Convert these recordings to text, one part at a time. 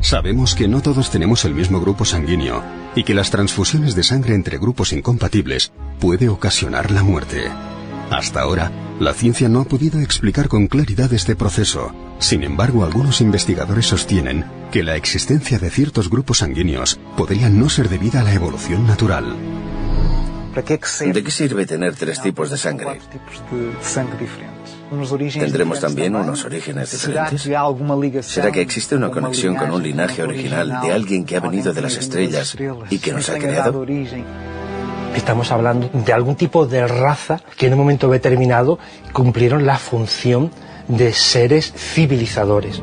Sabemos que no todos tenemos el mismo grupo sanguíneo y que las transfusiones de sangre entre grupos incompatibles puede ocasionar la muerte. Hasta ahora, la ciencia no ha podido explicar con claridad este proceso. Sin embargo, algunos investigadores sostienen que la existencia de ciertos grupos sanguíneos podría no ser debida a la evolución natural. ¿De qué sirve tener 3 tipos de sangre? ¿Tendremos también unos orígenes diferentes? ¿Será que existe una conexión con un linaje original de alguien que ha venido de las estrellas y que nos ha creado? Estamos hablando de algún tipo de raza que en un momento determinado cumplieron la función de seres civilizadores.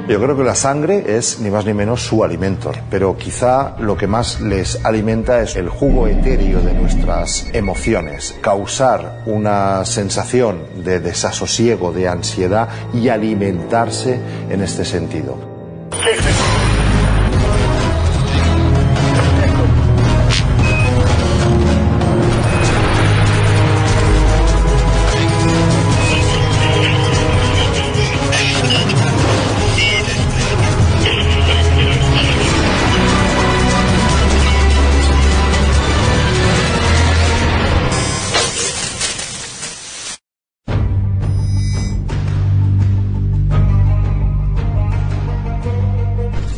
Yo creo que la sangre es ni más ni menos su alimento, pero quizá lo que más les alimenta es el jugo etéreo de nuestras emociones, causar una sensación de desasosiego, de ansiedad y alimentarse en este sentido.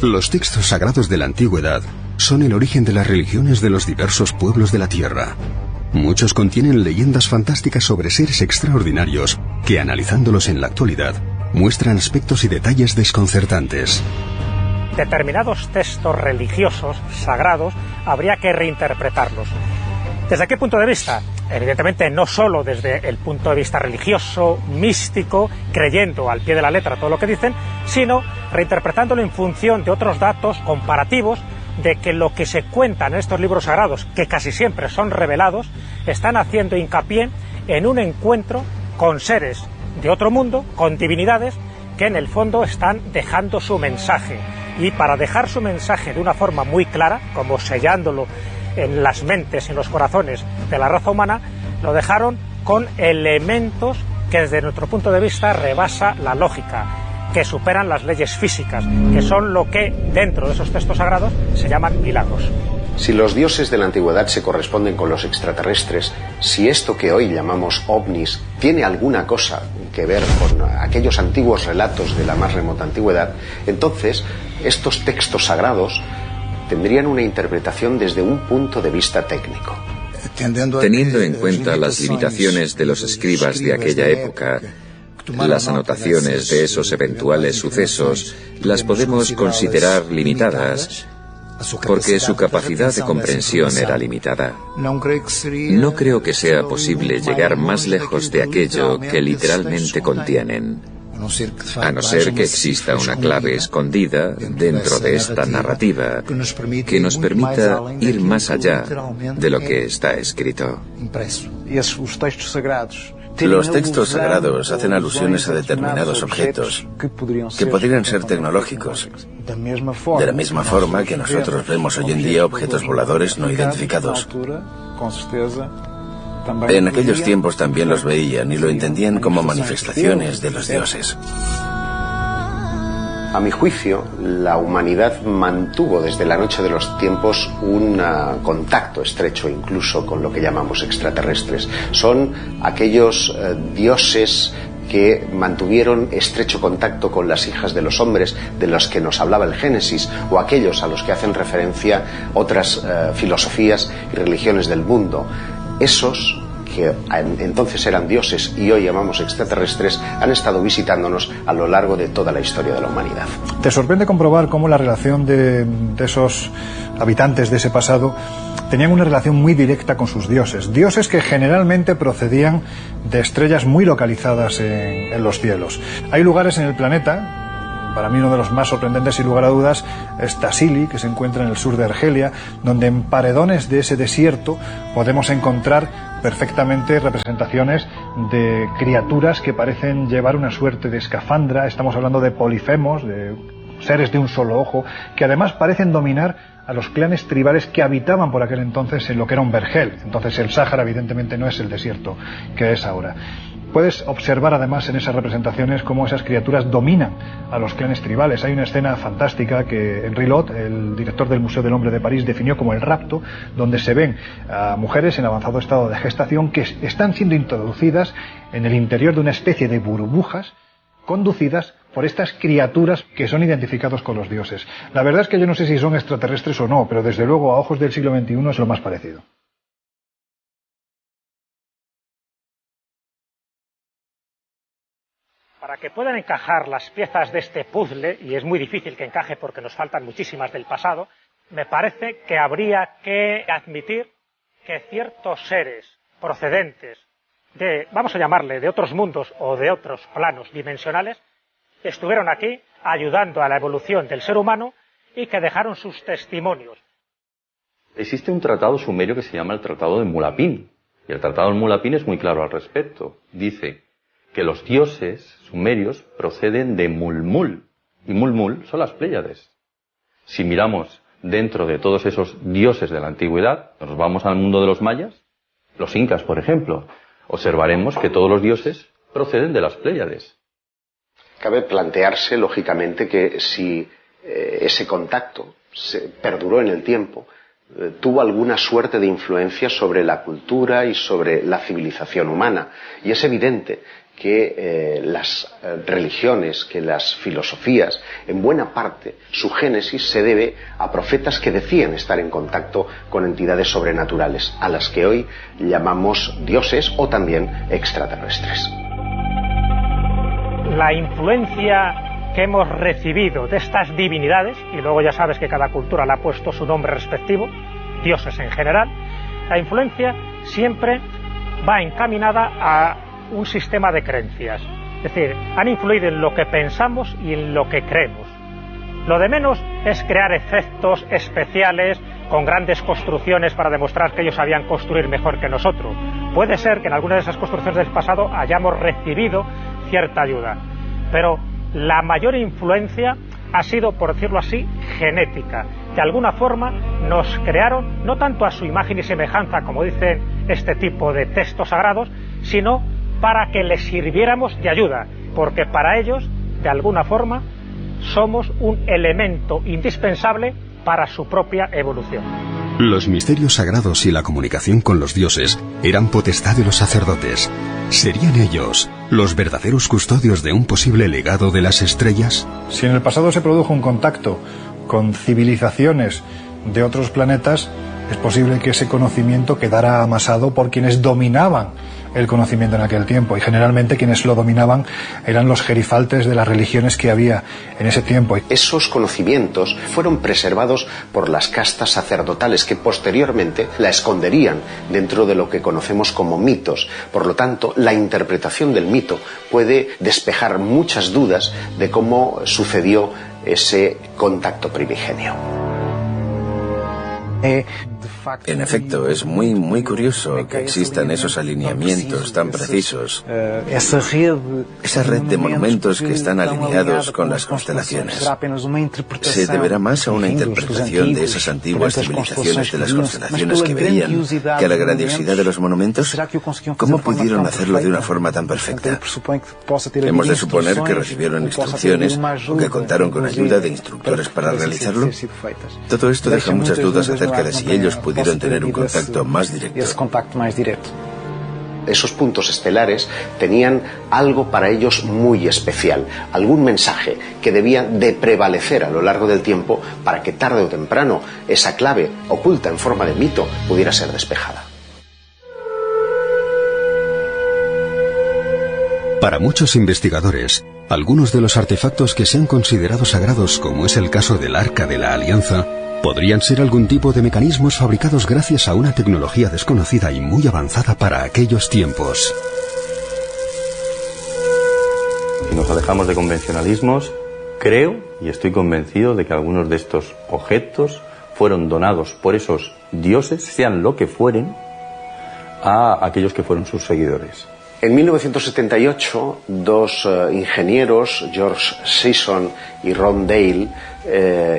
Los textos sagrados de la antigüedad son el origen de las religiones de los diversos pueblos de la Tierra. Muchos contienen leyendas fantásticas sobre seres extraordinarios que, analizándolos en la actualidad, muestran aspectos y detalles desconcertantes. Determinados textos religiosos, sagrados, habría que reinterpretarlos. ¿Desde qué punto de vista? Evidentemente no solo desde el punto de vista religioso, místico, creyendo al pie de la letra todo lo que dicen, sino reinterpretándolo en función de otros datos comparativos de que lo que se cuenta en estos libros sagrados, que casi siempre son revelados, están haciendo hincapié en un encuentro con seres de otro mundo, con divinidades, que en el fondo están dejando su mensaje. Y para dejar su mensaje de una forma muy clara, como sellándolo en las mentes y en los corazones de la raza humana, lo dejaron con elementos que desde nuestro punto de vista rebasa la lógica, que superan las leyes físicas, que son lo que dentro de esos textos sagrados se llaman milagros. Si los dioses de la antigüedad se corresponden con los extraterrestres, si esto que hoy llamamos ovnis tiene alguna cosa que ver con aquellos antiguos relatos de la más remota antigüedad, entonces estos textos sagrados tendrían una interpretación desde un punto de vista técnico. Teniendo en cuenta las limitaciones de los escribas de aquella época, las anotaciones de esos eventuales sucesos las podemos considerar limitadas, porque su capacidad de comprensión era limitada. No creo que sea posible llegar más lejos de aquello que literalmente contienen, a no ser que exista una clave escondida dentro de esta narrativa que nos permita ir más allá de lo que está escrito. Los textos sagrados hacen alusiones a determinados objetos que podrían ser tecnológicos, de la misma forma que nosotros vemos hoy en día objetos voladores no identificados. En aquellos tiempos también los veían y lo entendían como manifestaciones de los dioses. A mi juicio, la humanidad mantuvo desde la noche de los tiempos un contacto estrecho incluso con lo que llamamos extraterrestres. Son aquellos dioses que mantuvieron estrecho contacto con las hijas de los hombres de los que nos hablaba el Génesis, o aquellos a los que hacen referencia otras filosofías y religiones del mundo. Esos que entonces eran dioses y hoy llamamos extraterrestres han estado visitándonos a lo largo de toda la historia de la humanidad. ¿Te sorprende comprobar cómo la relación de esos habitantes de ese pasado tenían una relación muy directa con sus dioses? Dioses que generalmente procedían de estrellas muy localizadas en los cielos. Hay lugares en el planeta, para mí uno de los más sorprendentes sin lugar a dudas es Tassili, que se encuentra en el sur de Argelia, donde en paredones de ese desierto podemos encontrar perfectamente representaciones de criaturas que parecen llevar una suerte de escafandra. Estamos hablando de polifemos, de seres de un solo ojo, que además parecen dominar a los clanes tribales que habitaban por aquel entonces en lo que era un vergel. Entonces el Sáhara evidentemente no es el desierto que es ahora. Puedes observar además en esas representaciones cómo esas criaturas dominan a los clanes tribales. Hay una escena fantástica que Henri Lot, el director del Museo del Hombre de París, definió como el rapto, donde se ven a mujeres en avanzado estado de gestación que están siendo introducidas en el interior de una especie de burbujas conducidas por estas criaturas que son identificados con los dioses. La verdad es que yo no sé si son extraterrestres o no, pero desde luego a ojos del siglo XXI es lo más parecido. Para que puedan encajar las piezas de este puzzle, y es muy difícil que encaje porque nos faltan muchísimas del pasado, me parece que habría que admitir que ciertos seres procedentes de, vamos a llamarle, de otros mundos o de otros planos dimensionales, estuvieron aquí ayudando a la evolución del ser humano y que dejaron sus testimonios. Existe un tratado sumerio que se llama el Tratado de Mulapin, y el Tratado de Mulapin es muy claro al respecto. Dice que los dioses sumerios proceden de Mulmul, y Mulmul son las Pléyades. Si miramos dentro de todos esos dioses de la antigüedad, nos vamos al mundo de los mayas, los incas, por ejemplo, observaremos que todos los dioses proceden de las Pléyades. Cabe plantearse, lógicamente, que si ese contacto perduró en el tiempo, tuvo alguna suerte de influencia sobre la cultura y sobre la civilización humana. Y es evidente que las religiones, que las filosofías, en buena parte, su génesis se debe a profetas que decían estar en contacto con entidades sobrenaturales, a las que hoy llamamos dioses o también extraterrestres. La influencia que hemos recibido de estas divinidades, y luego ya sabes que cada cultura le ha puesto su nombre respectivo, dioses en general, la influencia siempre va encaminada a un sistema de creencias. Es decir, han influido en lo que pensamos y en lo que creemos. Lo de menos es crear efectos especiales con grandes construcciones para demostrar que ellos sabían construir mejor que nosotros. Puede ser que en algunas de esas construcciones del pasado hayamos recibido cierta ayuda, pero la mayor influencia ha sido, por decirlo así, genética. De alguna forma nos crearon, no tanto a su imagen y semejanza, como dicen este tipo de textos sagrados, sino para que les sirviéramos de ayuda, porque para ellos, de alguna forma, somos un elemento indispensable para su propia evolución. Los misterios sagrados y la comunicación con los dioses eran potestad de los sacerdotes. ¿Serían ellos los verdaderos custodios de un posible legado de las estrellas? Si en el pasado se produjo un contacto con civilizaciones de otros planetas, es posible que ese conocimiento quedara amasado por quienes dominaban el conocimiento en aquel tiempo, y generalmente quienes lo dominaban eran los gerifaltes de las religiones que había en ese tiempo. Esos conocimientos fueron preservados por las castas sacerdotales que posteriormente la esconderían dentro de lo que conocemos como mitos. Por lo tanto, la interpretación del mito puede despejar muchas dudas de cómo sucedió ese contacto primigenio. En efecto, es muy curioso que existan esos alineamientos tan precisos. Esa red de monumentos que están alineados con las constelaciones. Se deberá más a una interpretación de esas antiguas civilizaciones de las constelaciones que veían que a la grandiosidad de los monumentos. ¿Cómo pudieron hacerlo de una forma tan perfecta? Hemos de suponer que recibieron instrucciones o que contaron con ayuda de instructores para realizarlo. Todo esto deja muchas dudas acerca de si ellos pudieron tener un contacto más directo. Esos puntos estelares tenían algo para ellos muy especial, algún mensaje que debía de prevalecer a lo largo del tiempo para que tarde o temprano esa clave oculta en forma de mito pudiera ser despejada. Para muchos investigadores, algunos de los artefactos que se han considerado sagrados, como es el caso del Arca de la Alianza, podrían ser algún tipo de mecanismos fabricados gracias a una tecnología desconocida y muy avanzada para aquellos tiempos. Si nos alejamos de convencionalismos, creo y estoy convencido de que algunos de estos objetos fueron donados por esos dioses, sean lo que fueren, a aquellos que fueron sus seguidores. En 1978, dos ingenieros, George Sisson y Ron Dale,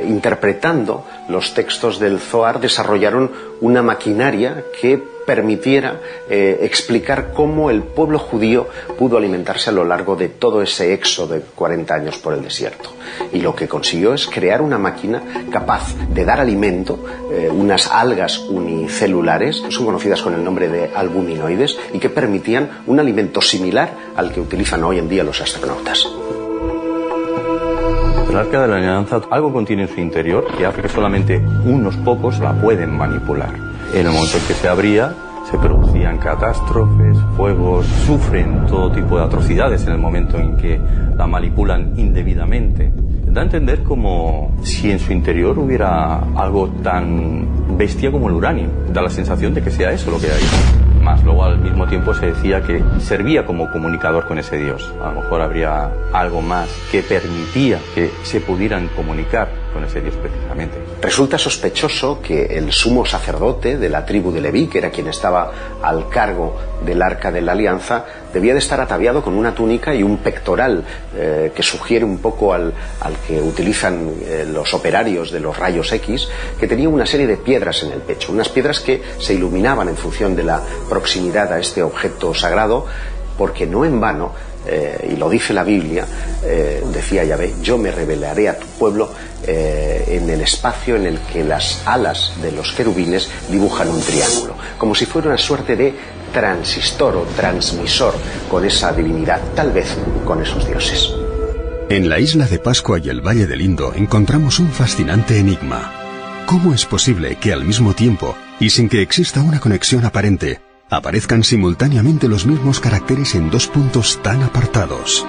interpretando los textos del Zohar, desarrollaron una maquinaria que permitiera explicar cómo el pueblo judío pudo alimentarse a lo largo de todo ese éxodo de 40 años por el desierto. Y lo que consiguió es crear una máquina capaz de dar alimento, unas algas unicelulares, son conocidas con el nombre de albuminoides, y que permitían un alimento similar al que utilizan hoy en día los astronautas. El Arca de la Alianza algo contiene en su interior que hace que solamente unos pocos la pueden manipular. En el momento en que se abría, se producían catástrofes, fuegos, sufren todo tipo de atrocidades en el momento en que la manipulan indebidamente. Da a entender como si en su interior hubiera algo tan bestia como el uranio. Da la sensación de que sea eso lo que hay. Más luego al mismo tiempo se decía que servía como comunicador con ese Dios. A lo mejor habría algo más que permitía que se pudieran comunicar con ese Dios precisamente. Resulta sospechoso que el sumo sacerdote de la tribu de Leví, que era quien estaba al cargo del Arca de la Alianza, debía de estar ataviado con una túnica y un pectoral que sugiere un poco al que utilizan los operarios de los rayos X, que tenía una serie de piedras en el pecho, unas piedras que se iluminaban en función de la proximidad a este objeto sagrado, porque no en vano, y lo dice la Biblia, decía Yahvé, yo me revelaré a tu pueblo en el espacio en el que las alas de los querubines dibujan un triángulo, como si fuera una suerte de transistor o transmisor con esa divinidad, tal vez con esos dioses. En la isla de Pascua y el Valle del Indo encontramos un fascinante enigma. ¿Cómo es posible que al mismo tiempo, y sin que exista una conexión aparente, aparezcan simultáneamente los mismos caracteres en dos puntos tan apartados?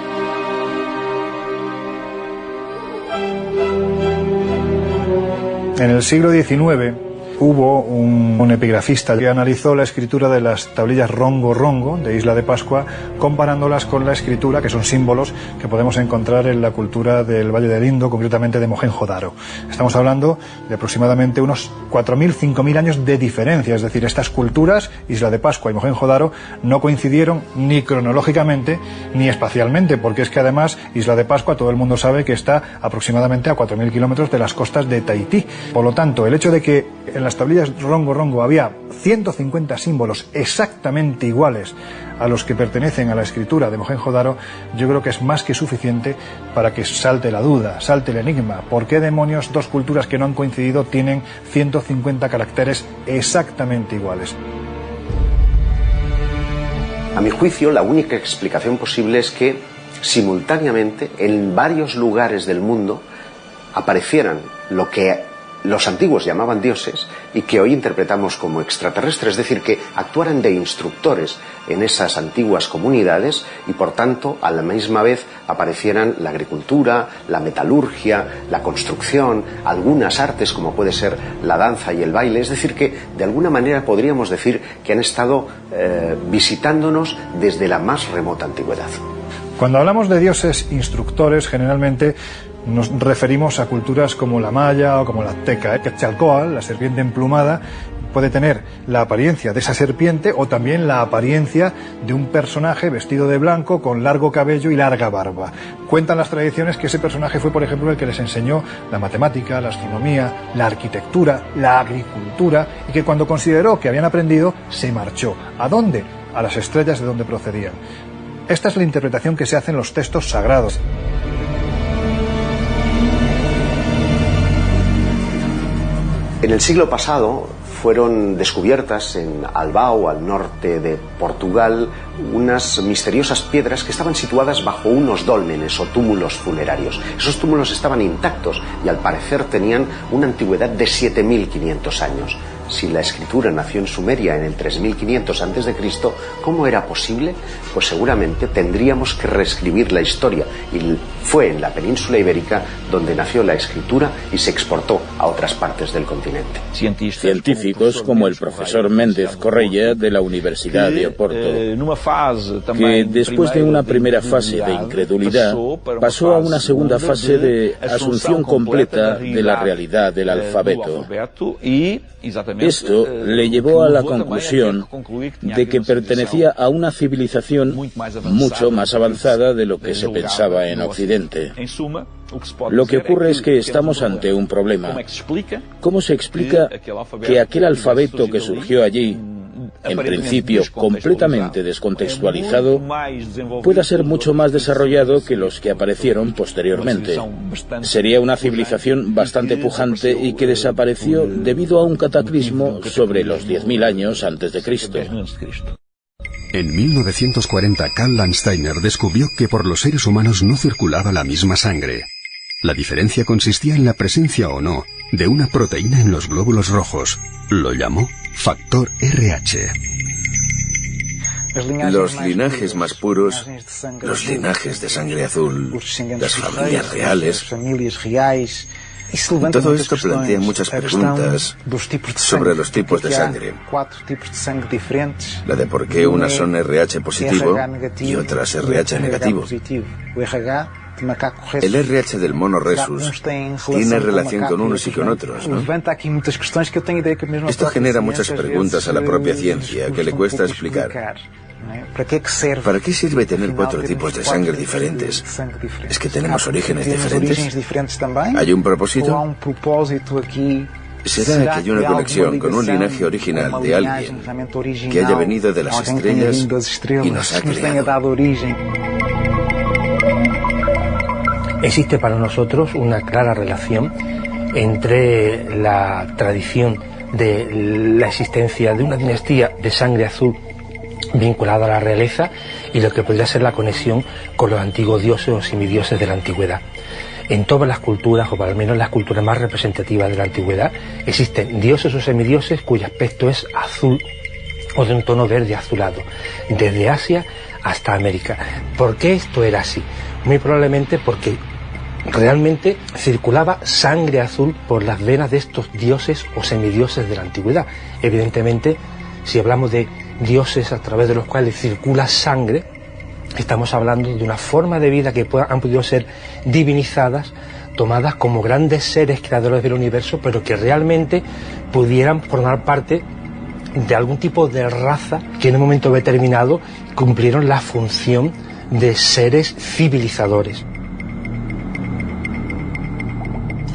En el siglo XIX hubo un epigrafista que analizó la escritura de las tablillas rongo-rongo de Isla de Pascua, comparándolas con la escritura, que son símbolos que podemos encontrar en la cultura del Valle del Indo, concretamente de Mohenjo-Daro. Estamos hablando de aproximadamente unos 4.000, 5.000 años de diferencia, es decir, estas culturas, Isla de Pascua y Mohenjo-Daro, no coincidieron ni cronológicamente ni espacialmente, porque es que además Isla de Pascua, todo el mundo sabe que está aproximadamente a 4.000 kilómetros de las costas de Tahití. Por lo tanto, el hecho de que en las tablillas rongo-rongo había 150 símbolos exactamente iguales a los que pertenecen a la escritura de Mohenjo-Daro, yo creo que es más que suficiente para que salte la duda, salte el enigma. ¿Por qué demonios dos culturas que no han coincidido tienen 150 caracteres exactamente iguales? A mi juicio, la única explicación posible es que simultáneamente en varios lugares del mundo aparecieran lo que los antiguos llamaban dioses y que hoy interpretamos como extraterrestres, es decir, que actuaran de instructores en esas antiguas comunidades y por tanto a la misma vez aparecieran la agricultura, la metalurgia, la construcción, algunas artes como puede ser la danza y el baile, es decir, que de alguna manera podríamos decir que han estado visitándonos desde la más remota antigüedad. Cuando hablamos de dioses instructores, generalmente nos referimos a culturas como la maya o como la azteca. Quetzalcóatl, la serpiente emplumada, puede tener la apariencia de esa serpiente o también la apariencia de un personaje vestido de blanco con largo cabello y larga barba. Cuentan las tradiciones que ese personaje fue, por ejemplo, el que les enseñó la matemática, la astronomía, la arquitectura, la agricultura, y que cuando consideró que habían aprendido, se marchó. ¿A dónde? A las estrellas de donde procedían. Esta es la interpretación que se hace en los textos sagrados. En el siglo pasado fueron descubiertas en Albao, al norte de Portugal, unas misteriosas piedras que estaban situadas bajo unos dólmenes o túmulos funerarios. Esos túmulos estaban intactos y al parecer tenían una antigüedad de 7.500 años. Si la escritura nació en Sumeria en el 3500 a.C., ¿cómo era posible? Pues seguramente tendríamos que reescribir la historia, y fue en la península ibérica donde nació la escritura y se exportó a otras partes del continente. Científicos como el profesor Méndez Correia de la Universidad de Oporto, que después de una primera fase de incredulidad pasó a una segunda fase de asunción completa de la realidad del alfabeto. Esto le llevó a la conclusión de que pertenecía a una civilización mucho más avanzada de lo que se pensaba en Occidente. Lo que ocurre es que estamos ante un problema. ¿Cómo se explica que aquel alfabeto que surgió allí en principio completamente descontextualizado, pueda ser mucho más desarrollado que los que aparecieron posteriormente. Sería una civilización bastante pujante y que desapareció debido a un cataclismo sobre los 10.000 años antes de Cristo. En 1940, Karl Landsteiner descubrió que por los seres humanos no circulaba la misma sangre. La diferencia consistía en la presencia o no de una proteína en los glóbulos rojos. Lo llamó factor RH. Los linajes más puros, los linajes de sangre azul, las familias reales, todo esto plantea muchas preguntas sobre los tipos de sangre. La de por qué unas son RH positivo y otras RH negativo. El RH del mono rhesus tiene relación con unos y con otros, ¿no? Esto genera muchas preguntas a la propia ciencia que le cuesta explicar. ¿Para qué sirve tener 4 tipos de sangre diferentes? ¿Es que tenemos orígenes diferentes? ¿Hay un propósito? ¿Será que hay una conexión con un linaje original de alguien que haya venido de las estrellas y nos ha creado? Existe para nosotros una clara relación entre la tradición de la existencia de una dinastía de sangre azul vinculada a la realeza y lo que podría ser la conexión con los antiguos dioses o semidioses de la antigüedad. En todas las culturas, o al menos las culturas más representativas de la antigüedad, existen dioses o semidioses cuyo aspecto es azul o de un tono verde azulado, desde Asia hasta América. ¿Por qué esto era así? Muy probablemente porque realmente circulaba sangre azul por las venas de estos dioses o semidioses de la antigüedad. Evidentemente, si hablamos de dioses a través de los cuales circula sangre, estamos hablando de una forma de vida que han podido ser divinizadas, tomadas como grandes seres creadores del universo, pero que realmente pudieran formar parte de algún tipo de raza que en un momento determinado cumplieron la función de seres civilizadores.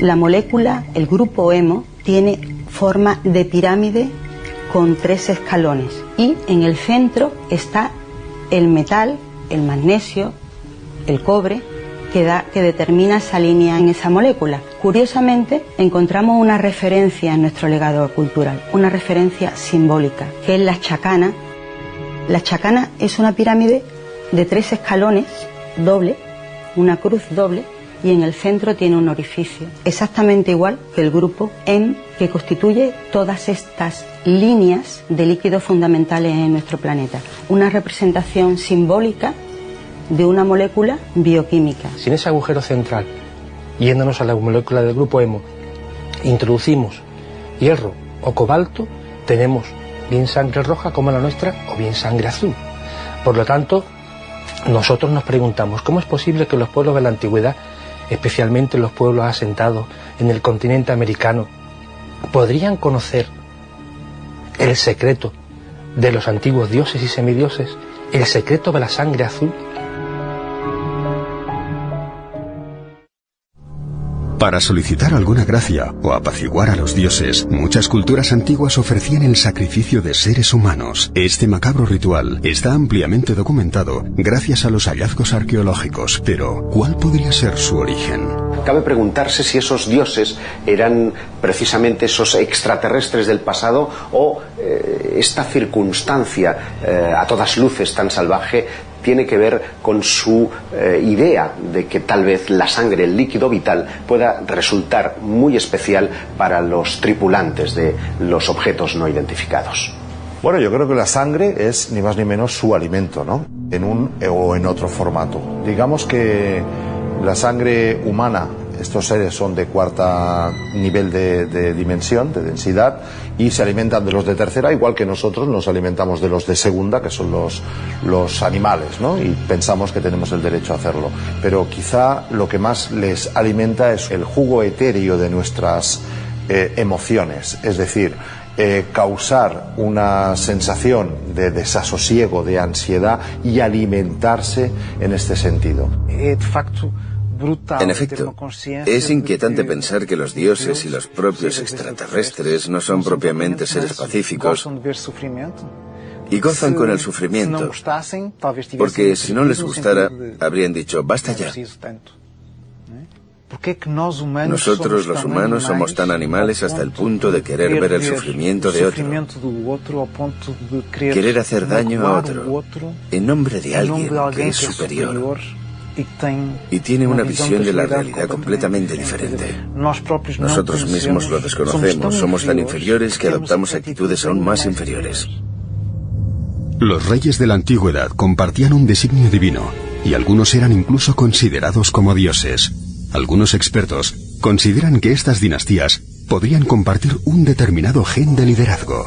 La molécula, el grupo hemo, tiene forma de pirámide con 3 escalones y en el centro está el metal, el magnesio, el cobre, que determina esa línea en esa molécula. Curiosamente, encontramos una referencia en nuestro legado cultural, una referencia simbólica, que es la chacana. La chacana es una pirámide de 3 escalones, doble, una cruz doble, y en el centro tiene un orificio, exactamente igual que el grupo M, que constituye todas estas líneas de líquidos fundamentales en nuestro planeta. Una representación simbólica de una molécula bioquímica. Si en ese agujero central, yéndonos a la molécula del grupo hemo, introducimos hierro o cobalto, tenemos bien sangre roja como la nuestra o bien sangre azul. Por lo tanto, nosotros nos preguntamos, ¿cómo es posible que los pueblos de la antigüedad, especialmente los pueblos asentados en el continente americano, podrían conocer el secreto de los antiguos dioses y semidioses, el secreto de la sangre azul? Para solicitar alguna gracia o apaciguar a los dioses, muchas culturas antiguas ofrecían el sacrificio de seres humanos. Este macabro ritual está ampliamente documentado gracias a los hallazgos arqueológicos, pero ¿cuál podría ser su origen? Cabe preguntarse si esos dioses eran precisamente esos extraterrestres del pasado o esta circunstancia a todas luces tan salvaje tiene que ver con su idea de que tal vez la sangre, el líquido vital, pueda resultar muy especial para los tripulantes de los objetos no identificados. Bueno, yo creo que la sangre es ni más ni menos su alimento, ¿no? En un o en otro formato. Digamos que la sangre humana, estos seres son de 4º nivel de dimensión, de densidad, y se alimentan de los de 3ª, igual que nosotros nos alimentamos de los de 2ª, que son los animales, ¿no? Y pensamos que tenemos el derecho a hacerlo. Pero quizá lo que más les alimenta es el jugo etéreo de nuestras emociones, es decir, causar una sensación de desasosiego, de ansiedad y alimentarse en este sentido. En efecto, es inquietante pensar que los dioses y los propios extraterrestres no son propiamente seres pacíficos Y gozan con el sufrimiento, porque si no les gustara, habrían dicho, basta ya. Nosotros los humanos somos tan animales hasta el punto de querer ver el sufrimiento de otro, querer hacer daño a otro, en nombre de alguien que es superior y tiene una visión de la realidad completamente diferente. Nosotros mismos lo desconocemos, somos tan inferiores que adoptamos actitudes aún más inferiores. Los reyes de la antigüedad compartían un designio divino, y algunos eran incluso considerados como dioses. Algunos expertos consideran que estas dinastías podrían compartir un determinado gen de liderazgo.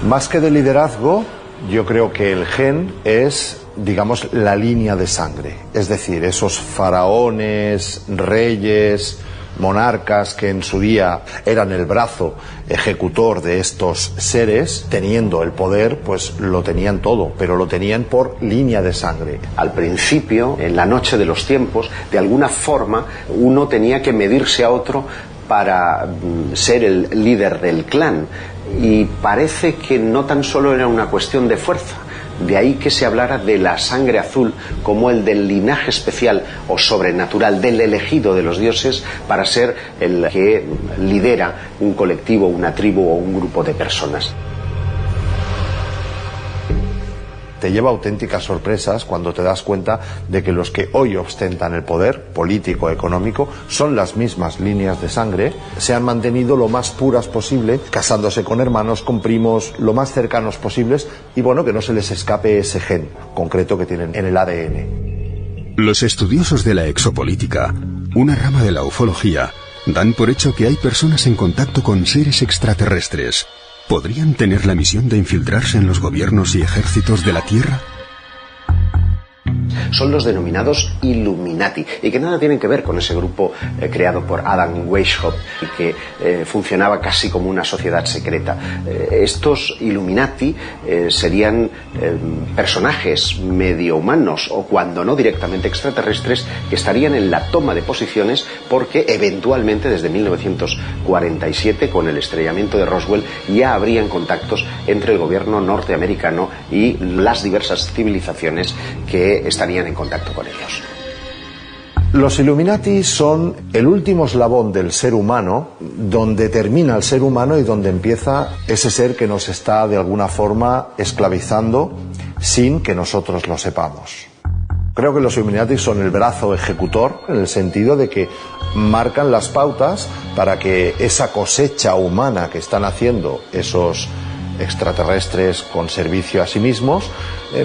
Más que de liderazgo, yo creo que el gen es, digamos, la línea de sangre. Es decir, esos faraones, reyes, monarcas que en su día eran el brazo ejecutor de estos seres, teniendo el poder, pues lo tenían todo, pero lo tenían por línea de sangre. Al principio, en la noche de los tiempos, de alguna forma uno tenía que medirse a otro para ser el líder del clan, y parece que no tan solo era una cuestión de fuerza. De ahí que se hablara de la sangre azul como el del linaje especial o sobrenatural, del elegido de los dioses para ser el que lidera un colectivo, una tribu o un grupo de personas. Te lleva auténticas sorpresas cuando te das cuenta de que los que hoy ostentan el poder político, económico, son las mismas líneas de sangre, se han mantenido lo más puras posible, casándose con hermanos, con primos, lo más cercanos posibles, y bueno, que no se les escape ese gen concreto que tienen en el ADN. Los estudiosos de la exopolítica, una rama de la ufología, dan por hecho que hay personas en contacto con seres extraterrestres. ¿Podrían tener la misión de infiltrarse en los gobiernos y ejércitos de la Tierra? Son los denominados Illuminati, y que nada tienen que ver con ese grupo creado por Adam Weishaupt y que funcionaba casi como una sociedad secreta. Estos Illuminati serían personajes medio humanos o cuando no directamente extraterrestres que estarían en la toma de posiciones porque eventualmente desde 1947 con el estrellamiento de Roswell ya habrían contactos entre el gobierno norteamericano y las diversas civilizaciones que estarían en contacto con ellos. Los Illuminati son el último eslabón del ser humano, donde termina el ser humano y donde empieza ese ser que nos está de alguna forma esclavizando sin que nosotros lo sepamos. Creo que los Illuminati son el brazo ejecutor en el sentido de que marcan las pautas para que esa cosecha humana que están haciendo esos extraterrestres con servicio a sí mismos,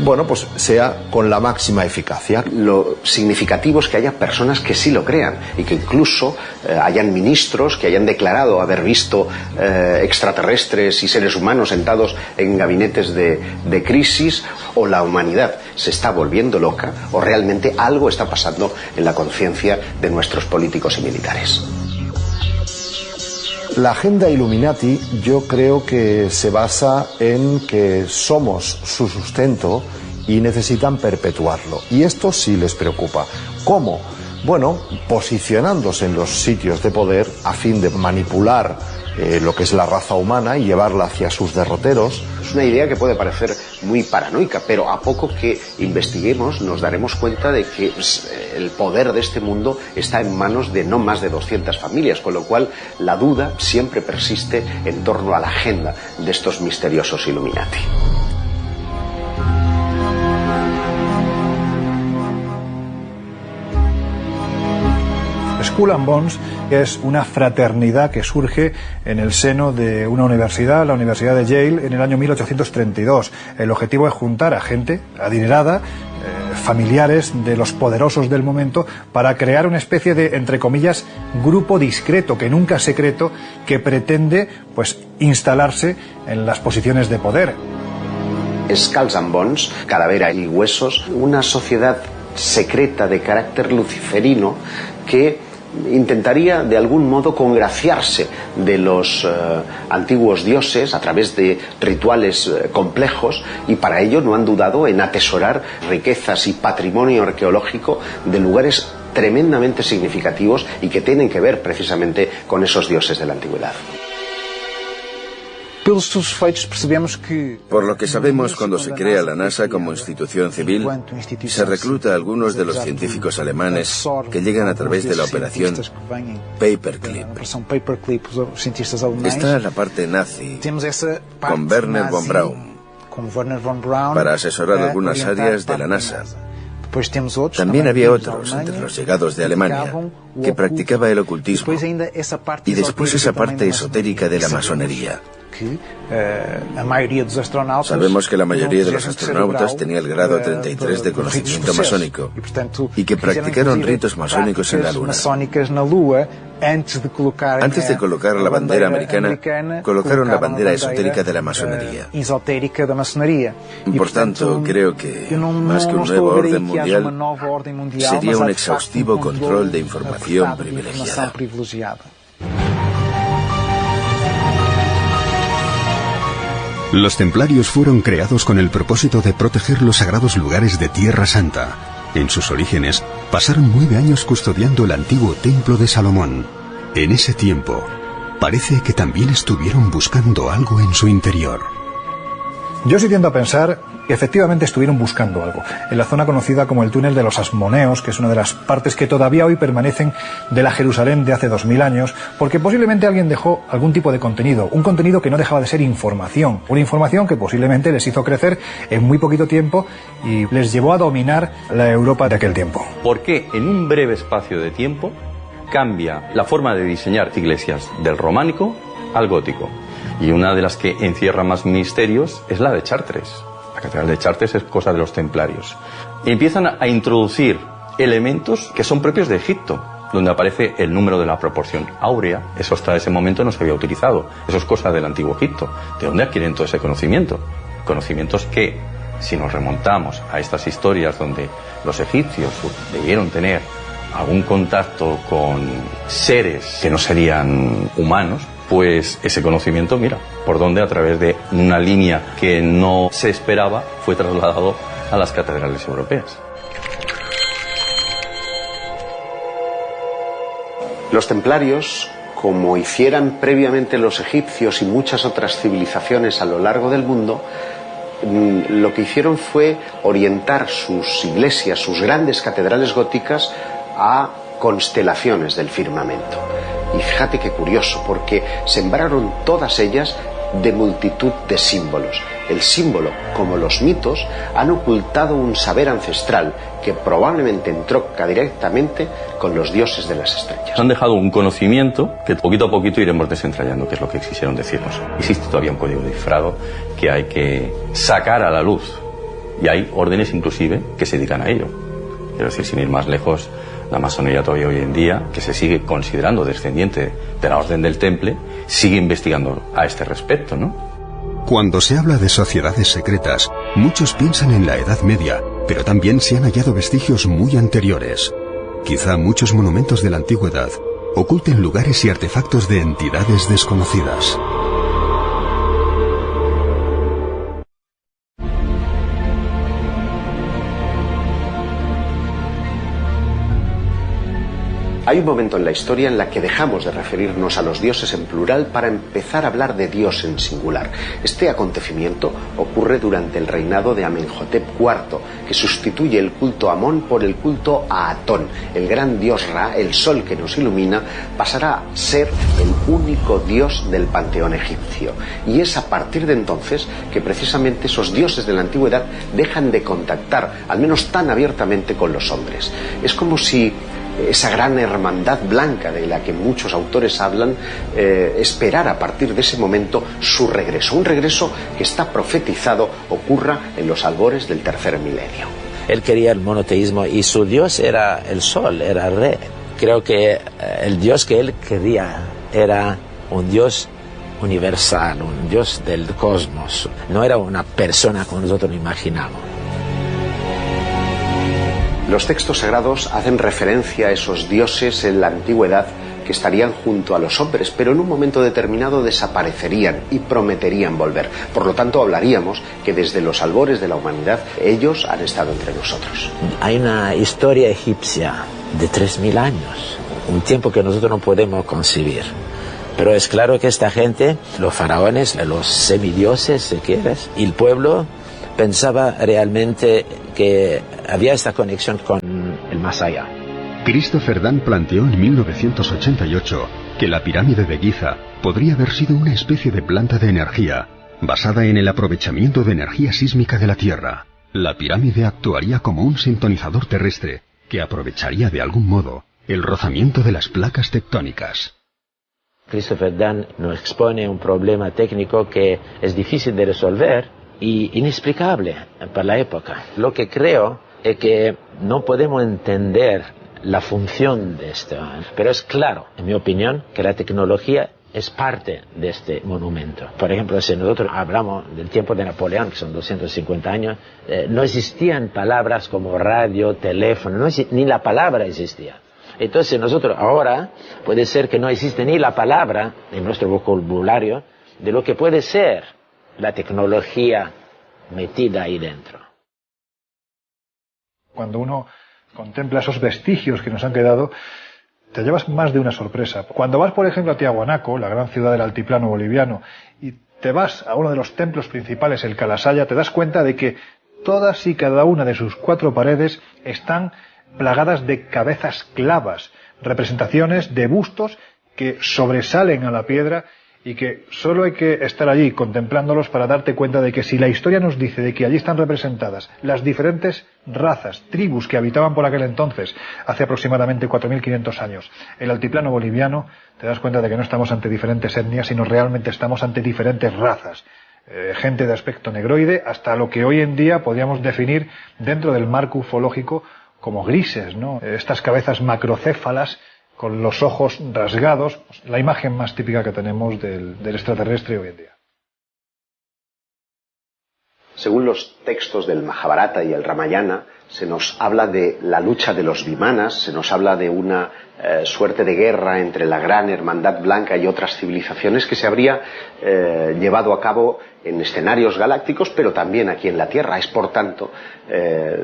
bueno, pues sea con la máxima eficacia. Lo significativo es que haya personas que sí lo crean y que incluso hayan ministros que hayan declarado haber visto extraterrestres y seres humanos sentados en gabinetes de crisis, o la humanidad se está volviendo loca o realmente algo está pasando en la conciencia de nuestros políticos y militares. La agenda Illuminati yo creo que se basa en que somos su sustento y necesitan perpetuarlo. Y esto sí les preocupa. ¿Cómo? Bueno, posicionándose en los sitios de poder a fin de manipular lo que es la raza humana y llevarla hacia sus derroteros. Es una idea que puede parecer muy paranoica, pero a poco que investiguemos nos daremos cuenta de que el poder de este mundo está en manos de no más de 200 familias, con lo cual la duda siempre persiste en torno a la agenda de estos misteriosos Illuminati. Skull and Bones es una fraternidad que surge en el seno de una universidad, la Universidad de Yale, en el año 1832. El objetivo es juntar a gente adinerada, familiares de los poderosos del momento, para crear una especie de, entre comillas, grupo discreto, que nunca es secreto, que pretende, pues, instalarse en las posiciones de poder. Skulls and Bones, calavera y huesos, una sociedad secreta de carácter luciferino que intentaría de algún modo congraciarse de los antiguos dioses a través de rituales complejos, y para ello no han dudado en atesorar riquezas y patrimonio arqueológico de lugares tremendamente significativos y que tienen que ver precisamente con esos dioses de la antigüedad. Por lo que sabemos, cuando se crea la NASA como institución civil, se recluta a algunos de los científicos alemanes que llegan a través de la operación Paperclip. Está la parte nazi, con Werner von Braun, para asesorar algunas áreas de la NASA. También había otros, entre los llegados de Alemania, que practicaba el ocultismo, y después esa parte esotérica de la masonería. Sabemos que la mayoría de los astronautas tenía el grado 33 de conocimiento masónico y que practicaron ritos masónicos en la Luna. Antes de colocar la bandera americana, colocaron la bandera esotérica de la masonería. Por tanto, creo que, más que un nuevo orden mundial, sería un exhaustivo control de información privilegiada. Los templarios fueron creados con el propósito de proteger los sagrados lugares de Tierra Santa. En sus orígenes, pasaron 9 años custodiando el antiguo Templo de Salomón. En ese tiempo, parece que también estuvieron buscando algo en su interior. Yo sí tiendo a pensar que efectivamente estuvieron buscando algo. En la zona conocida como el túnel de los Asmoneos, que es una de las partes que todavía hoy permanecen de la Jerusalén de hace 2000 años, porque posiblemente alguien dejó algún tipo de contenido, un contenido que no dejaba de ser información, una información que posiblemente les hizo crecer en muy poquito tiempo y les llevó a dominar la Europa de aquel tiempo. ¿Por qué en un breve espacio de tiempo cambia la forma de diseñar iglesias del románico al gótico? Y una de las que encierra más misterios es la de Chartres. La catedral de Chartres es cosa de los templarios. Y empiezan a introducir elementos que son propios de Egipto, donde aparece el número de la proporción áurea. Eso hasta ese momento no se había utilizado. Eso es cosa del antiguo Egipto. ¿De dónde adquieren todo ese conocimiento? Conocimientos que, si nos remontamos a estas historias donde los egipcios debieron tener algún contacto con seres que no serían humanos, pues ese conocimiento, mira, por donde a través de una línea que no se esperaba fue trasladado a las catedrales europeas. Los templarios, como hicieran previamente los egipcios y muchas otras civilizaciones a lo largo del mundo, lo que hicieron fue orientar sus iglesias, sus grandes catedrales góticas, a constelaciones del firmamento. Y fíjate qué curioso, porque sembraron todas ellas de multitud de símbolos. El símbolo, como los mitos, han ocultado un saber ancestral que probablemente entronca directamente con los dioses de las estrellas. Han dejado un conocimiento que poquito a poquito iremos desentrañando, que es lo que quisieron decirnos. Existe todavía un código cifrado que hay que sacar a la luz, y hay órdenes inclusive que se dedican a ello. Quiero decir, sin ir más lejos, la masonería todavía hoy en día, que se sigue considerando descendiente de la Orden del Temple, sigue investigando a este respecto, ¿no? Cuando se habla de sociedades secretas, muchos piensan en la Edad Media, pero también se han hallado vestigios muy anteriores. Quizá muchos monumentos de la antigüedad oculten lugares y artefactos de entidades desconocidas. Hay un momento en la historia en la que dejamos de referirnos a los dioses en plural para empezar a hablar de Dios en singular. Este acontecimiento ocurre durante el reinado de Amenhotep IV, que sustituye el culto a Amón por el culto a Atón. El gran dios Ra, el sol que nos ilumina, pasará a ser el único dios del panteón egipcio. Y es a partir de entonces que precisamente esos dioses de la antigüedad dejan de contactar, al menos tan abiertamente, con los hombres. Es como si esa gran hermandad blanca de la que muchos autores hablan, esperar a partir de ese momento su regreso, un regreso que está profetizado ocurra en los albores del tercer milenio. Él quería el monoteísmo y su dios era el sol, era Re. Creo que el dios que él quería era un dios universal, un dios del cosmos, no era una persona como nosotros lo imaginamos. Los textos sagrados hacen referencia a esos dioses en la antigüedad que estarían junto a los hombres, pero en un momento determinado desaparecerían y prometerían volver. Por lo tanto, hablaríamos que desde los albores de la humanidad ellos han estado entre nosotros. Hay una historia egipcia de 3000 años, un tiempo que nosotros no podemos concebir. Pero es claro que esta gente, los faraones, los semidioses, si quieres, y el pueblo pensaba realmente que había esta conexión con el más allá. Christopher Dunn planteó en 1988 que la pirámide de Giza podría haber sido una especie de planta de energía, basada en el aprovechamiento de energía sísmica de la Tierra. La pirámide actuaría como un sintonizador terrestre que aprovecharía de algún modo el rozamiento de las placas tectónicas. Christopher Dunn nos expone un problema técnico que es difícil de resolver y inexplicable para la época. Lo que creo es que no podemos entender la función de esto, pero es claro, en mi opinión, que la tecnología es parte de este monumento. Por ejemplo, si nosotros hablamos del tiempo de Napoleón, que son 250 años, no existían palabras como radio, teléfono, ni la palabra existía. Entonces nosotros ahora puede ser que no existe ni la palabra en nuestro vocabulario de lo que puede ser la tecnología metida ahí dentro. Cuando uno contempla esos vestigios que nos han quedado, te llevas más de una sorpresa. Cuando vas, por ejemplo, a Tiahuanaco, la gran ciudad del altiplano boliviano, y te vas a uno de los templos principales, el Calasaya, te das cuenta de que todas y cada una de sus 4 paredes están plagadas de cabezas clavas, representaciones de bustos que sobresalen a la piedra y que solo hay que estar allí contemplándolos para darte cuenta de que si la historia nos dice de que allí están representadas las diferentes razas, tribus que habitaban por aquel entonces, hace aproximadamente 4.500 años, el altiplano boliviano, te das cuenta de que no estamos ante diferentes etnias, sino realmente estamos ante diferentes razas. Gente de aspecto negroide, hasta lo que hoy en día podríamos definir dentro del marco ufológico como grises, ¿no? Estas cabezas macrocéfalas con los ojos rasgados, la imagen más típica que tenemos del extraterrestre hoy en día. Según los textos del Mahabharata y el Ramayana, se nos habla de la lucha de los Vimanas, se nos habla de una suerte de guerra entre la Gran Hermandad Blanca y otras civilizaciones que se habría llevado a cabo en escenarios galácticos, pero también aquí en la Tierra. Es, por tanto,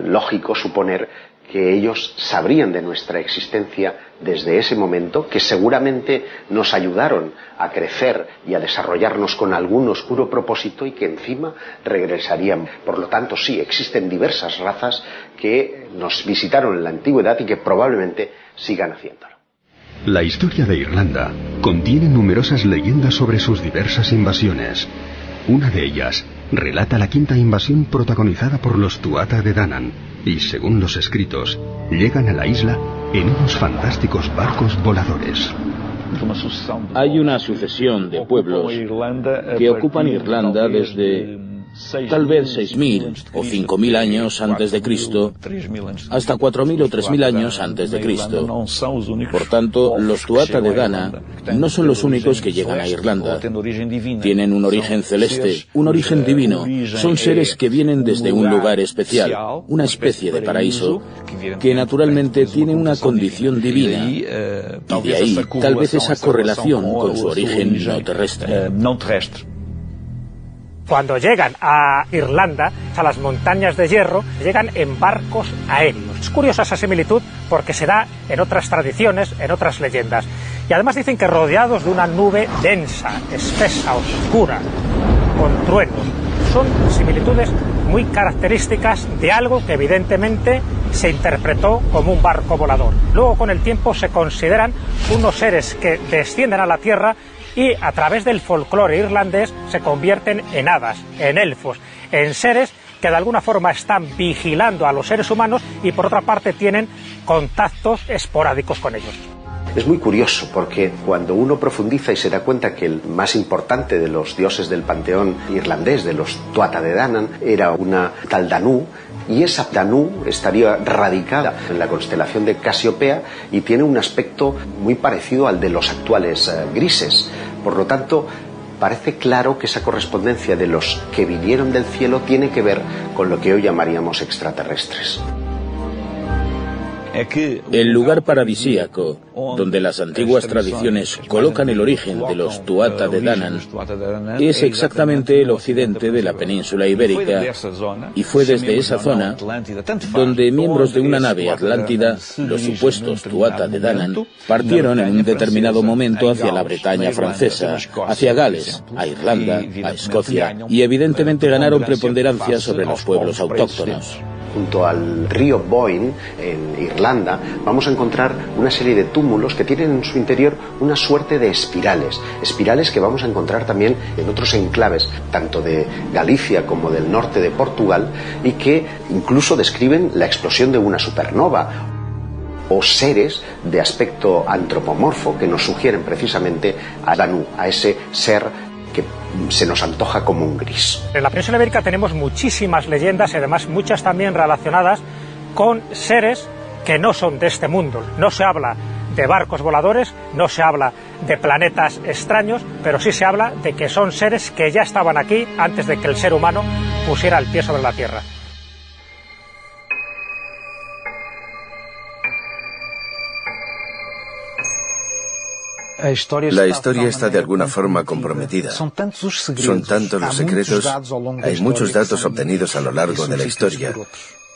lógico suponer que ellos sabrían de nuestra existencia desde ese momento, que seguramente nos ayudaron a crecer y a desarrollarnos con algún oscuro propósito y que encima regresarían. Por lo tanto, sí, existen diversas razas que nos visitaron en la antigüedad y que probablemente sigan haciéndolo. La historia de Irlanda contiene numerosas leyendas sobre sus diversas invasiones. Una de ellas relata la 5ª invasión protagonizada por los Tuatha de Danann y, según los escritos, llegan a la isla en unos fantásticos barcos voladores. Hay una sucesión de pueblos que ocupan Irlanda desde tal vez 6.000 o 5.000 años antes de Cristo hasta 4.000 o 3.000 años antes de Cristo. Por tanto, los Tuatha de Danann no son los únicos que llegan a Irlanda. Tienen un origen celeste, un origen divino. Son seres que vienen desde un lugar especial, una especie de paraíso, que naturalmente tiene una condición divina. Y de ahí, tal vez esa correlación con su origen no terrestre. Cuando llegan a Irlanda, a las montañas de hierro, llegan en barcos aéreos. Es curiosa esa similitud porque se da en otras tradiciones, en otras leyendas. Y además dicen que rodeados de una nube densa, espesa, oscura, con truenos. Son similitudes muy características de algo que evidentemente se interpretó como un barco volador. Luego, con el tiempo, se consideran unos seres que descienden a la Tierra y a través del folclore irlandés se convierten en hadas, en elfos, en seres que de alguna forma están vigilando a los seres humanos y por otra parte tienen contactos esporádicos con ellos. Es muy curioso porque cuando uno profundiza y se da cuenta que el más importante de los dioses del panteón irlandés, de los Tuatha de Danann, era una tal Danu, y esa Danu estaría radicada en la constelación de Casiopea y tiene un aspecto muy parecido al de los actuales grises. Por lo tanto, parece claro que esa correspondencia de los que vinieron del cielo tiene que ver con lo que hoy llamaríamos extraterrestres. El lugar paradisíaco donde las antiguas tradiciones colocan el origen de los Tuatha de Danann es exactamente el occidente de la península ibérica, y fue desde esa zona donde miembros de una nave atlántida, los supuestos Tuatha de Danann, partieron en un determinado momento hacia la Bretaña francesa, hacia Gales, a Irlanda, a Escocia, y evidentemente ganaron preponderancia sobre los pueblos autóctonos. Junto al río Boyne, en Irlanda, vamos a encontrar una serie de túmulos que tienen en su interior una suerte de espirales que vamos a encontrar también en otros enclaves, tanto de Galicia como del norte de Portugal, y que incluso describen la explosión de una supernova, o seres de aspecto antropomorfo que nos sugieren precisamente a Danu, a ese ser que se nos antoja como un gris. En la península ibérica tenemos muchísimas leyendas y además muchas también relacionadas con seres que no son de este mundo. No se habla de barcos voladores, no se habla de planetas extraños, pero sí se habla de que son seres que ya estaban aquí antes de que el ser humano pusiera el pie sobre la Tierra. La historia está de alguna forma comprometida. Son tantos los secretos, hay muchos datos obtenidos a lo largo de la historia,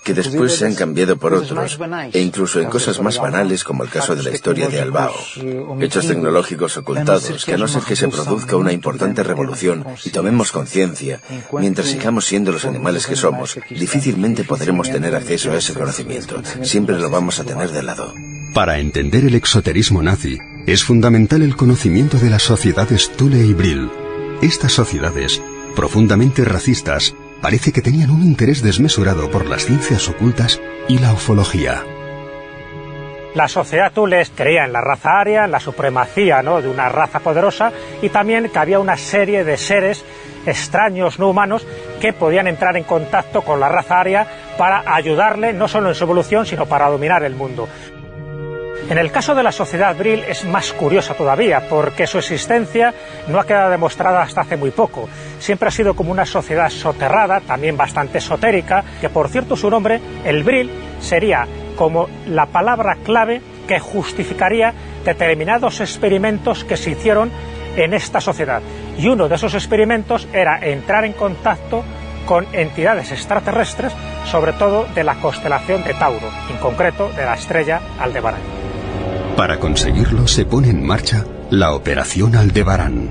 que después se han cambiado por otros, e incluso en cosas más banales como el caso de la historia de Albao. Hechos tecnológicos ocultados, que a no ser que se produzca una importante revolución y tomemos conciencia, mientras sigamos siendo los animales que somos, difícilmente podremos tener acceso a ese conocimiento. Siempre lo vamos a tener de lado. Para entender el exoterismo nazi, es fundamental el conocimiento de las sociedades Thule y Brill. Estas sociedades, profundamente racistas, parece que tenían un interés desmesurado por las ciencias ocultas y la ufología. La sociedad Thule creía en la raza aria, en la supremacía, ¿no?, de una raza poderosa, y también que había una serie de seres extraños, no humanos, que podían entrar en contacto con la raza aria para ayudarle no solo en su evolución, sino para dominar el mundo. En el caso de la sociedad Brill es más curiosa todavía, porque su existencia no ha quedado demostrada hasta hace muy poco. Siempre ha sido como una sociedad soterrada, también bastante esotérica, que por cierto su nombre, el Brill, sería como la palabra clave que justificaría determinados experimentos que se hicieron en esta sociedad. Y uno de esos experimentos era entrar en contacto con entidades extraterrestres, sobre todo de la constelación de Tauro, en concreto de la estrella Aldebarán. Para conseguirlo se pone en marcha la Operación Aldebarán.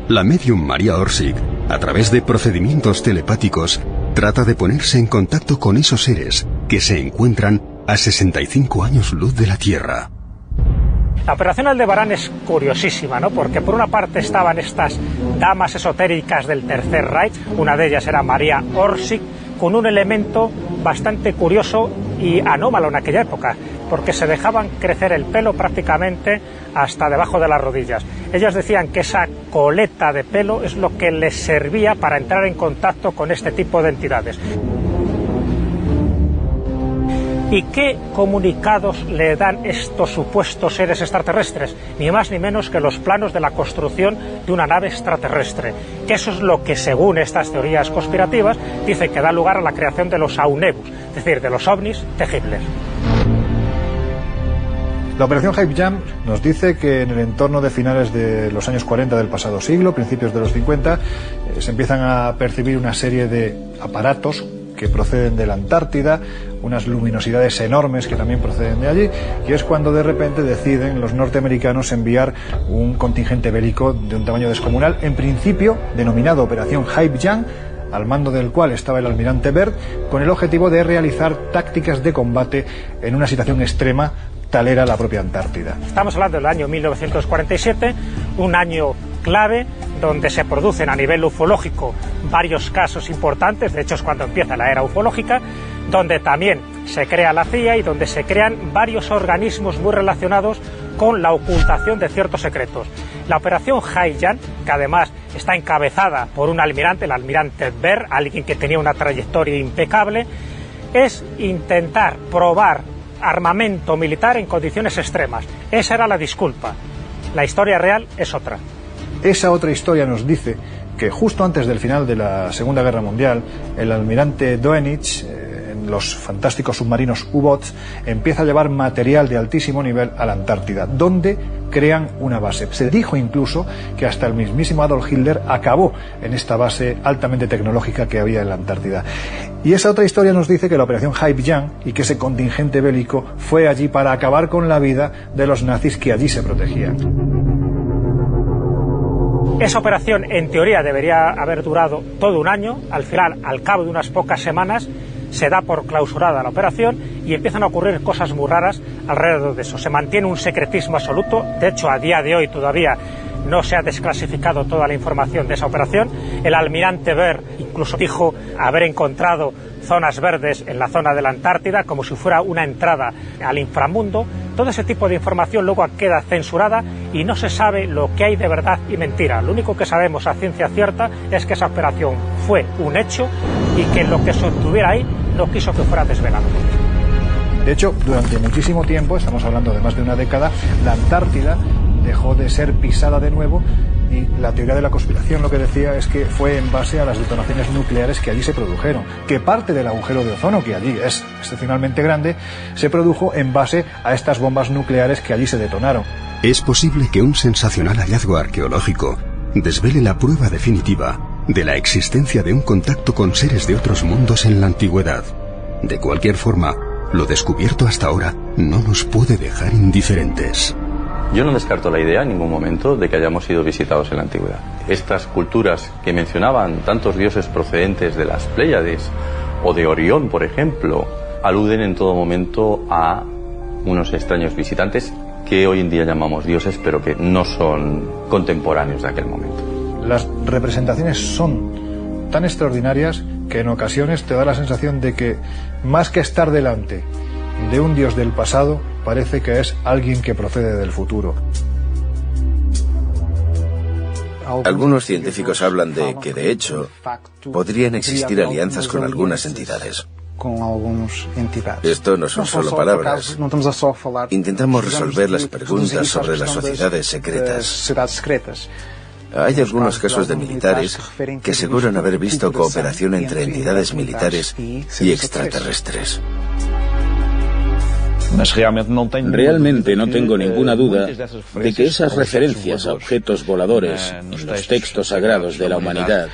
La médium María Orsic, a través de procedimientos telepáticos, trata de ponerse en contacto con esos seres que se encuentran a 65 años luz de la Tierra. La Operación Aldebarán es curiosísima, ¿no?, porque por una parte estaban estas damas esotéricas del Tercer Reich, una de ellas era María Orsic, con un elemento bastante curioso y anómalo en aquella época, porque se dejaban crecer el pelo prácticamente hasta debajo de las rodillas. Ellas decían que esa coleta de pelo es lo que les servía para entrar en contacto con este tipo de entidades. ¿Y qué comunicados le dan estos supuestos seres extraterrestres? Ni más ni menos que los planos de la construcción de una nave extraterrestre. Que eso es lo que, según estas teorías conspirativas, dicen que da lugar a la creación de los Aunebus, es decir, de los ovnis de Hitler. La operación Hype Jam nos dice que en el entorno de finales de los años 40 del pasado siglo, principios de los 50, se empiezan a percibir una serie de aparatos que proceden de la Antártida, unas luminosidades enormes que también proceden de allí, y es cuando de repente deciden los norteamericanos enviar un contingente bélico de un tamaño descomunal, en principio denominado Operación Hype Jam, al mando del cual estaba el almirante Byrd, con el objetivo de realizar tácticas de combate en una situación extrema, tal era la propia Antártida. Estamos hablando del año 1947, un año clave donde se producen a nivel ufológico varios casos importantes, de hecho es cuando empieza la era ufológica, donde también se crea la CIA y donde se crean varios organismos muy relacionados con la ocultación de ciertos secretos. La operación Hype Jam, que además está encabezada por un almirante, el almirante Byrd, alguien que tenía una trayectoria impecable, es intentar probar armamento militar en condiciones extremas. Esa era la disculpa. La historia real es otra. Esa otra historia nos dice que justo antes del final de la Segunda Guerra Mundial, el almirante Doenitz, en los fantásticos submarinos U-Boats, empieza a llevar material de altísimo nivel a la Antártida, donde crean una base. Se dijo incluso que hasta el mismísimo Adolf Hitler acabó en esta base altamente tecnológica que había en la Antártida. Y esa otra historia nos dice que la operación Haipjang y que ese contingente bélico fue allí para acabar con la vida de los nazis que allí se protegían. Esa operación, en teoría, debería haber durado todo un año. Al final, al cabo de unas pocas semanas, se da por clausurada la operación y empiezan a ocurrir cosas muy raras alrededor de eso. Se mantiene un secretismo absoluto. De hecho, a día de hoy todavía no se ha desclasificado toda la información de esa operación. El almirante Baer incluso dijo haber encontrado zonas verdes en la zona de la Antártida, como si fuera una entrada al inframundo. Todo ese tipo de información luego queda censurada y no se sabe lo que hay de verdad y mentira. Lo único que sabemos a ciencia cierta es que esa operación fue un hecho y que lo que se obtuviera ahí no quiso que fuera desvelado. De hecho, durante muchísimo tiempo, estamos hablando de más de una década, la Antártida dejó de ser pisada de nuevo, y la teoría de la conspiración lo que decía es que fue en base a las detonaciones nucleares que allí se produjeron, que parte del agujero de ozono, que allí es excepcionalmente grande, se produjo en base a estas bombas nucleares que allí se detonaron. Es posible que un sensacional hallazgo arqueológico desvele la prueba definitiva de la existencia de un contacto con seres de otros mundos en la antigüedad. De cualquier forma, lo descubierto hasta ahora no nos puede dejar indiferentes. Yo no descarto la idea en ningún momento de que hayamos sido visitados en la antigüedad. Estas culturas que mencionaban tantos dioses procedentes de las Pléyades o de Orión, por ejemplo, aluden en todo momento a unos extraños visitantes que hoy en día llamamos dioses, pero que no son contemporáneos de aquel momento. Las representaciones son tan extraordinarias que en ocasiones te da la sensación de que, más que estar delante de un dios del pasado, parece que es alguien que procede del futuro. Algunos científicos hablan de que, de hecho, podrían existir alianzas con algunas entidades. Esto no son solo palabras. Intentamos resolver las preguntas sobre las sociedades secretas. Hay algunos casos de militares que aseguran haber visto cooperación entre entidades militares y extraterrestres. Realmente no tengo ninguna duda de que esas referencias a objetos voladores en los textos sagrados de la humanidad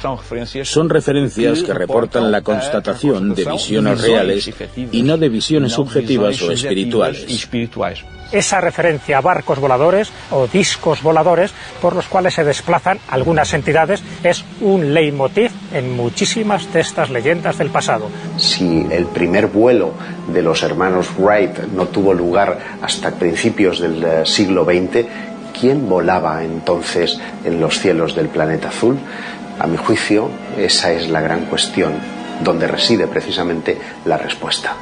son referencias que reportan la constatación de visiones reales y no de visiones subjetivas o espirituales. Esa referencia a barcos voladores o discos voladores por los cuales se desplazan algunas entidades es un leitmotiv en muchísimas de estas leyendas del pasado. Si el primer vuelo de los hermanos Wright no tuvo lugar hasta principios del siglo XX, ¿quién volaba entonces en los cielos del planeta azul? A mi juicio, esa es la gran cuestión, donde reside precisamente la respuesta.